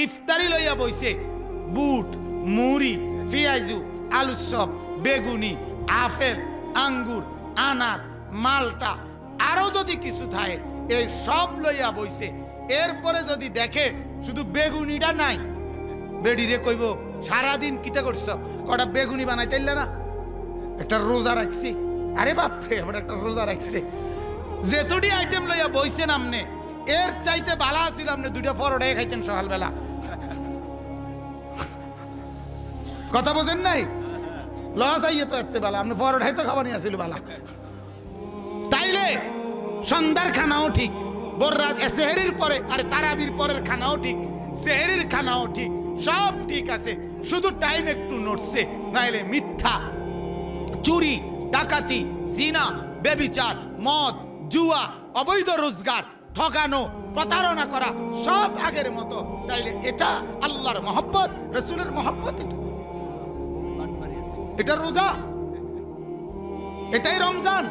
ইফতারি লইয়া বইছে বুট মুড়ি পেঁয়াজু আলুর চপ বেগুনি আপেল আঙ্গুর আনার মালটা আরো যদি কিছু থাকে এই সব লইয়া বইছে। এরপরে যদি দেখে শুধু বেগুনিটা নাই, বেডিরে কইব সারাদিন কিতা করছো, কটা বেগুনি বানাইতেইলে না, একটা রোজা রাখছি। আরে বাপরে, আমার একটা রোজা রাখছে। যেতুটি আইটেম লইয়া বইছেন আমনে, এর চাইতে বালা ছিল আপনি দুইটা পরোটাই খাইতেন সকালবেলা। কথা বোঝেন নাই? লস আইয়ে তো এত বেলা আপনি পরোটাই তো খাওয়া নিয়ে আসিল বেলা। তাইলে সন্ধ্যার খানাও ঠিক, বররাত সেহেরির পরে আরে তারাবির পরের খানাও ঠিক, সেহেরির খানাও ঠিক, সব ঠিক আছে, শুধু টাইম একটু নড়ছে। নাইলে মিথ্যা, চুরি, ডাকাতি, জিনা, বেবিচার, মদ, জুয়া, অবৈধ রোজগার, ঠকানো, প্রতারণা করা সব আগের মতো। তাইলে এটা আল্লাহর মহব্বত, রাসূলের মহব্বত, এটা রোজা, এটাই রমজান।